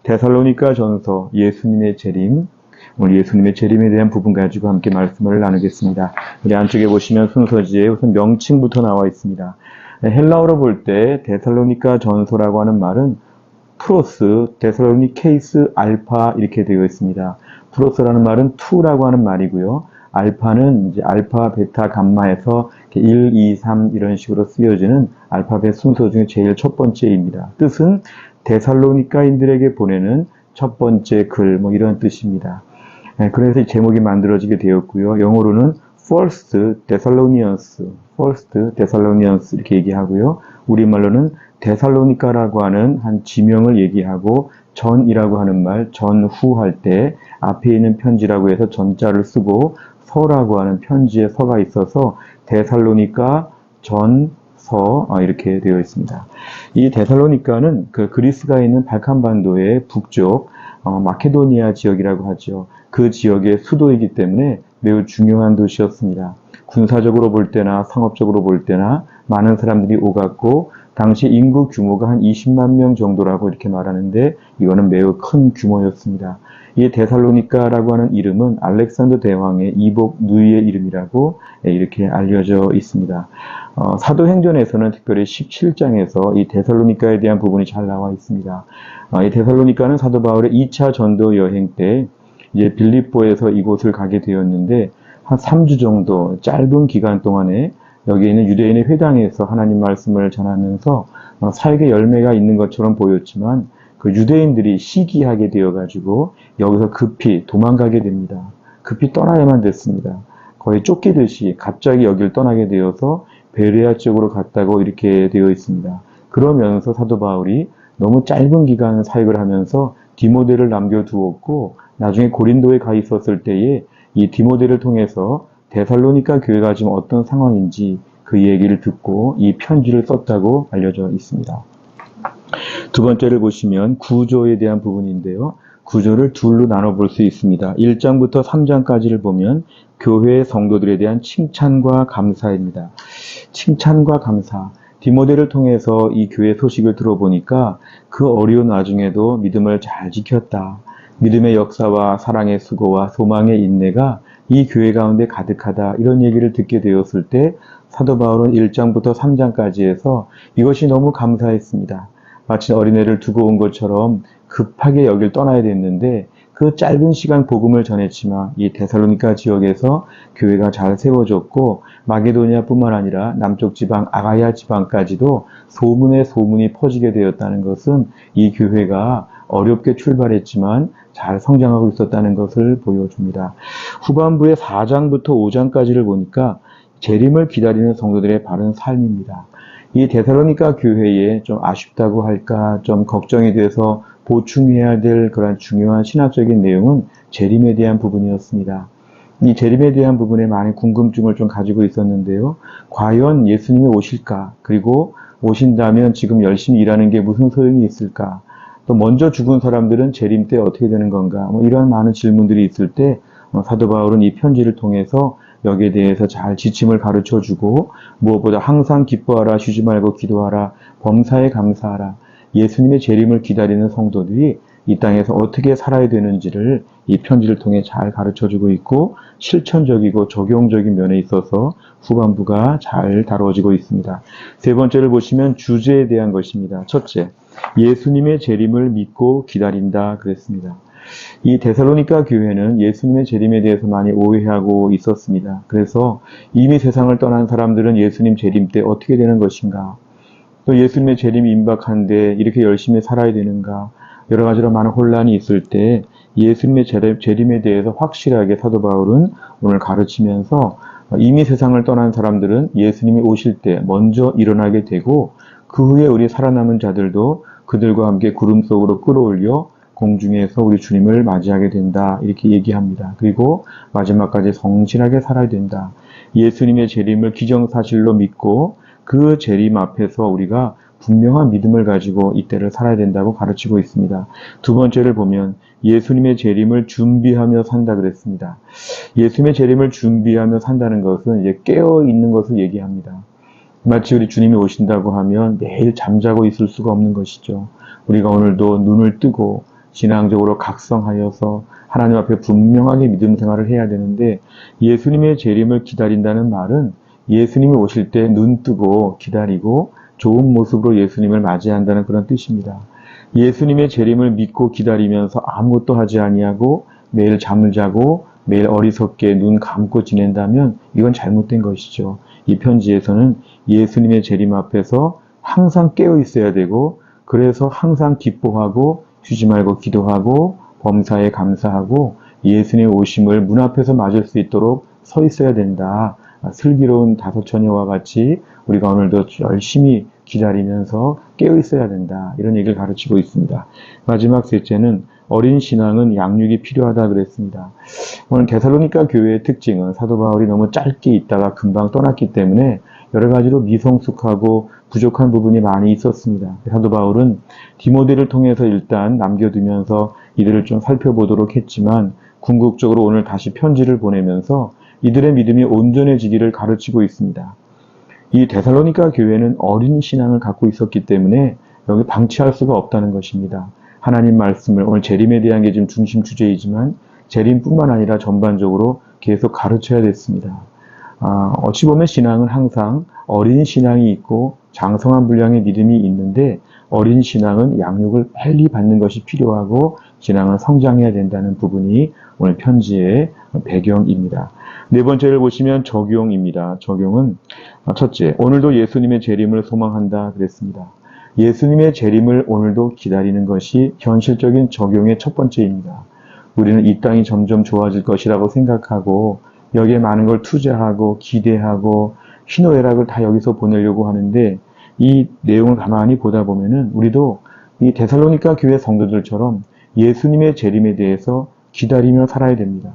데살로니가 전서 예수님의 재림, 오늘 예수님의 재림에 대한 부분 가지고 함께 말씀을 나누겠습니다. 우리 안쪽에 보시면 순서지에 우선 명칭부터 나와 있습니다. 헬라어로 볼 때 데살로니가 전서라고 하는 말은 프로스, 데살로니케이스, 알파 이렇게 되어 있습니다. 프로스라는 말은 투라고 하는 말이고요. 알파는 이제 알파, 베타, 감마에서 1, 2, 3 이런 식으로 쓰여지는 알파벳 순서 중에 제일 첫 번째입니다. 뜻은 데살로니가인들에게 보내는 첫 번째 글, 뭐 이런 뜻입니다. 그래서 이 제목이 만들어지게 되었고요. 영어로는 First Thessalonians, First Thessalonians 이렇게 얘기하고요. 우리말로는 데살로니가라고 하는 한 지명을 얘기하고 전이라고 하는 말, 전후 할 때 앞에 있는 편지라고 해서 전자를 쓰고 서라고 하는 편지에 서가 있어서 데살로니가 전서 이렇게 되어 있습니다. 이 데살로니가는 그 그리스가 있는 발칸반도의 북쪽 마케도니아 지역이라고 하죠. 그 지역의 수도이기 때문에 매우 중요한 도시였습니다. 군사적으로 볼 때나 상업적으로 볼 때나 많은 사람들이 오갔고 당시 인구 규모가 한 20만 명 정도라고 이렇게 말하는데 이거는 매우 큰 규모였습니다. 이 데살로니가라고 하는 이름은 알렉산더 대왕의 이복 누이의 이름이라고 이렇게 알려져 있습니다. 사도행전에서는 특별히 17장에서 이 데살로니가에 대한 부분이 잘 나와 있습니다. 이 데살로니가는 사도 바울의 2차 전도 여행 때 이제 빌립보에서 이곳을 가게 되었는데 한 3주 정도 짧은 기간 동안에 여기 있는 유대인의 회당에서 하나님 말씀을 전하면서 사역의 열매가 있는 것처럼 보였지만 그 유대인들이 시기하게 되어가지고 여기서 급히 도망가게 됩니다. 급히 떠나야만 됐습니다. 거의 쫓기듯이 갑자기 여길 떠나게 되어서 베레아 쪽으로 갔다고 이렇게 되어 있습니다. 그러면서 사도 바울이 너무 짧은 기간 사역을 하면서 디모데를 남겨두었고 나중에 고린도에 가 있었을 때에 이 디모데를 통해서 데살로니가 교회가 지금 어떤 상황인지 그 얘기를 듣고 이 편지를 썼다고 알려져 있습니다. 두 번째를 보시면 구조에 대한 부분인데요. 구조를 둘로 나눠볼 수 있습니다. 1장부터 3장까지를 보면 교회 성도들에 대한 칭찬과 감사입니다. 칭찬과 감사. 디모데를 통해서 이 교회 소식을 들어보니까 그 어려운 와중에도 믿음을 잘 지켰다. 믿음의 역사와 사랑의 수고와 소망의 인내가 이 교회 가운데 가득하다. 이런 얘기를 듣게 되었을 때 사도 바울은 1장부터 3장까지 해서 이것이 너무 감사했습니다. 마치 어린애를 두고 온 것처럼 급하게 여길 떠나야 됐는데 그 짧은 시간 복음을 전했지만 이 데살로니가 지역에서 교회가 잘 세워졌고 마게도니아뿐만 아니라 남쪽 지방 아가야 지방까지도 소문에 소문이 퍼지게 되었다는 것은 이 교회가 어렵게 출발했지만 잘 성장하고 있었다는 것을 보여줍니다. 후반부의 4장부터 5장까지를 보니까 재림을 기다리는 성도들의 바른 삶입니다. 이 데살로니가 교회에 좀 아쉽다고 할까, 좀 걱정이 돼서 보충해야 될 그런 중요한 신학적인 내용은 재림에 대한 부분이었습니다. 이 재림에 대한 부분에 많은 궁금증을 좀 가지고 있었는데요. 과연 예수님이 오실까? 그리고 오신다면 지금 열심히 일하는 게 무슨 소용이 있을까? 또 먼저 죽은 사람들은 재림 때 어떻게 되는 건가? 이런 많은 질문들이 있을 때 사도 바울은 이 편지를 통해서 여기에 대해서 잘 지침을 가르쳐주고 무엇보다 항상 기뻐하라, 쉬지 말고 기도하라, 범사에 감사하라. 예수님의 재림을 기다리는 성도들이 이 땅에서 어떻게 살아야 되는지를 이 편지를 통해 잘 가르쳐주고 있고 실천적이고 적용적인 면에 있어서 후반부가 잘 다루어지고 있습니다. 세 번째를 보시면 주제에 대한 것입니다. 첫째, 예수님의 재림을 믿고 기다린다 그랬습니다. 이 데살로니가 교회는 예수님의 재림에 대해서 많이 오해하고 있었습니다. 그래서 이미 세상을 떠난 사람들은 예수님 재림 때 어떻게 되는 것인가? 또 예수님의 재림이 임박한데 이렇게 열심히 살아야 되는가? 여러 가지로 많은 혼란이 있을 때 예수님의 재림에 대해서 확실하게 사도 바울은 오늘 가르치면서 이미 세상을 떠난 사람들은 예수님이 오실 때 먼저 일어나게 되고 그 후에 우리 살아남은 자들도 그들과 함께 구름 속으로 끌어올려 공중에서 우리 주님을 맞이하게 된다. 이렇게 얘기합니다. 그리고 마지막까지 성실하게 살아야 된다. 예수님의 재림을 기정사실로 믿고 그 재림 앞에서 우리가 분명한 믿음을 가지고 이때를 살아야 된다고 가르치고 있습니다. 두 번째를 보면 예수님의 재림을 준비하며 산다 그랬습니다. 예수님의 재림을 준비하며 산다는 것은 이제 깨어 있는 것을 얘기합니다. 마치 우리 주님이 오신다고 하면 매일 잠자고 있을 수가 없는 것이죠. 우리가 오늘도 눈을 뜨고 신앙적으로 각성하여서 하나님 앞에 분명하게 믿음 생활을 해야 되는데 예수님의 재림을 기다린다는 말은 예수님이 오실 때 눈 뜨고 기다리고 좋은 모습으로 예수님을 맞이한다는 그런 뜻입니다. 예수님의 재림을 믿고 기다리면서 아무것도 하지 아니하고 매일 잠을 자고 매일 어리석게 눈 감고 지낸다면 이건 잘못된 것이죠. 이 편지에서는 예수님의 재림 앞에서 항상 깨어 있어야 되고 그래서 항상 기뻐하고 쉬지 말고 기도하고 범사에 감사하고 예수님의 오심을 문 앞에서 맞을 수 있도록 서 있어야 된다. 슬기로운 다섯 처녀와 같이 우리가 오늘도 열심히 기다리면서 깨어 있어야 된다. 이런 얘기를 가르치고 있습니다. 마지막 셋째는 어린 신앙은 양육이 필요하다 그랬습니다. 오늘 데살로니가 교회의 특징은 사도 바울이 너무 짧게 있다가 금방 떠났기 때문에 여러 가지로 미성숙하고 부족한 부분이 많이 있었습니다. 사도 바울은 디모데를 통해서 일단 남겨두면서 이들을 좀 살펴보도록 했지만 궁극적으로 오늘 다시 편지를 보내면서 이들의 믿음이 온전해지기를 가르치고 있습니다. 이 데살로니가 교회는 어린 신앙을 갖고 있었기 때문에 여기 방치할 수가 없다는 것입니다. 하나님 말씀을 오늘 재림에 대한 게 지금 중심 주제이지만 재림뿐만 아니라 전반적으로 계속 가르쳐야 됐습니다. 어찌 보면 신앙은 항상 어린 신앙이 있고 장성한 분량의 믿음이 있는데 어린 신앙은 양육을 빨리 받는 것이 필요하고 신앙은 성장해야 된다는 부분이 오늘 편지의 배경입니다. 네 번째를 보시면 적용입니다. 적용은 첫째, 오늘도 예수님의 재림을 소망한다 그랬습니다. 예수님의 재림을 오늘도 기다리는 것이 현실적인 적용의 첫 번째입니다. 우리는 이 땅이 점점 좋아질 것이라고 생각하고 여기에 많은 걸 투자하고 기대하고 희노애락을 다 여기서 보내려고 하는데 이 내용을 가만히 보다 보면은 우리도 이 데살로니가 교회 성도들처럼 예수님의 재림에 대해서 기다리며 살아야 됩니다.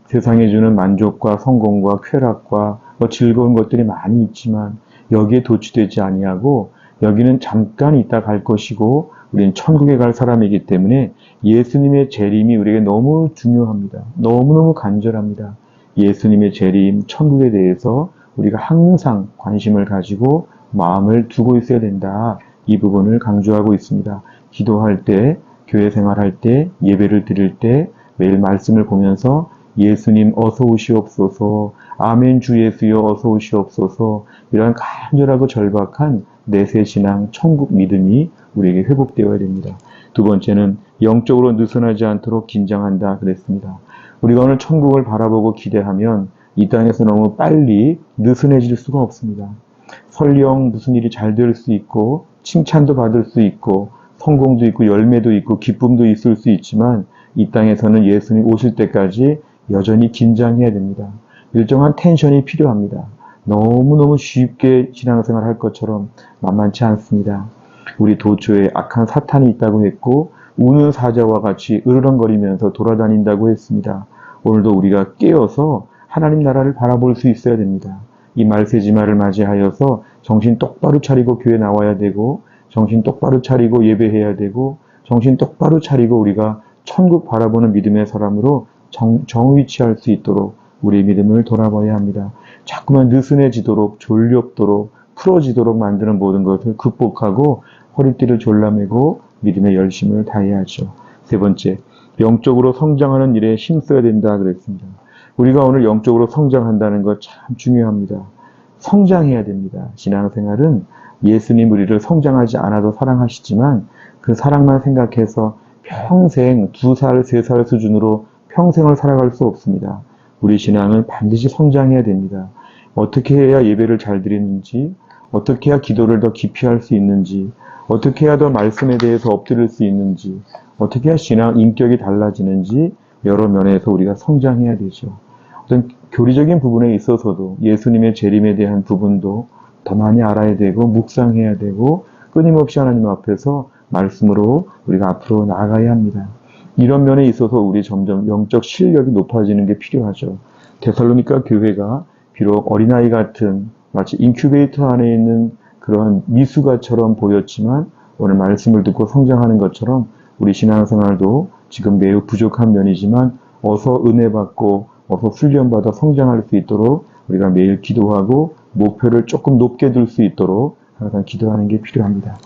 세상에 주는 만족과 성공과 쾌락과 즐거운 것들이 많이 있지만 여기에 도취되지 아니하고 여기는 잠깐 있다 갈 것이고 우리는 천국에 갈 사람이기 때문에 예수님의 재림이 우리에게 너무 중요합니다. 너무너무 간절합니다. 예수님의 재림, 천국에 대해서 우리가 항상 관심을 가지고 마음을 두고 있어야 된다. 이 부분을 강조하고 있습니다. 기도할 때, 교회 생활할 때, 예배를 드릴 때 매일 말씀을 보면서 예수님 어서 오시옵소서, 아멘 주 예수여 어서 오시옵소서 이런 간절하고 절박한 내세 신앙, 천국 믿음이 우리에게 회복되어야 됩니다. 두 번째는 영적으로 느슨하지 않도록 긴장한다 그랬습니다. 우리가 오늘 천국을 바라보고 기대하면 이 땅에서 너무 빨리 느슨해질 수가 없습니다. 설령 무슨 일이 잘 될 수 있고 칭찬도 받을 수 있고 성공도 있고 열매도 있고 기쁨도 있을 수 있지만 이 땅에서는 예수님 오실 때까지 여전히 긴장해야 됩니다. 일정한 텐션이 필요합니다. 너무너무 쉽게 신앙생활 할 것처럼 만만치 않습니다. 우리 도처에 악한 사탄이 있다고 했고 우는 사자와 같이 으르렁거리면서 돌아다닌다고 했습니다. 오늘도 우리가 깨어서 하나님 나라를 바라볼 수 있어야 됩니다. 이 말세지마를 맞이하여서 정신 똑바로 차리고 교회 나와야 되고 정신 똑바로 차리고 예배해야 되고 정신 똑바로 차리고 우리가 천국 바라보는 믿음의 사람으로 정위치할 수 있도록 우리의 믿음을 돌아봐야 합니다. 자꾸만 느슨해지도록 졸렵도록 풀어지도록 만드는 모든 것을 극복하고 허리띠를 졸라매고 믿음의 열심을 다해야죠. 세 번째, 영적으로 성장하는 일에 힘써야 된다 그랬습니다. 우리가 오늘 영적으로 성장한다는 것 참 중요합니다. 성장해야 됩니다. 신앙생활은 예수님 우리를 성장하지 않아도 사랑하시지만 그 사랑만 생각해서 평생 2살, 3살 수준으로 평생을 살아갈 수 없습니다. 우리 신앙은 반드시 성장해야 됩니다. 어떻게 해야 예배를 잘 드리는지, 어떻게 해야 기도를 더 깊이 할 수 있는지, 어떻게 해야 더 말씀에 대해서 엎드릴 수 있는지, 어떻게 해야 신앙 인격이 달라지는지 여러 면에서 우리가 성장해야 되죠. 어떤 교리적인 부분에 있어서도 예수님의 재림에 대한 부분도 더 많이 알아야 되고 묵상해야 되고 끊임없이 하나님 앞에서 말씀으로 우리가 앞으로 나아가야 합니다. 이런 면에 있어서 우리 점점 영적 실력이 높아지는 게 필요하죠. 데살로니가 교회가 비록 어린아이 같은 마치 인큐베이터 안에 있는 그러한 미숙아처럼 보였지만 오늘 말씀을 듣고 성장하는 것처럼 우리 신앙생활도 지금 매우 부족한 면이지만 어서 은혜 받고 어서 훈련받아 성장할 수 있도록 우리가 매일 기도하고 목표를 조금 높게 둘 수 있도록 항상 기도하는 게 필요합니다.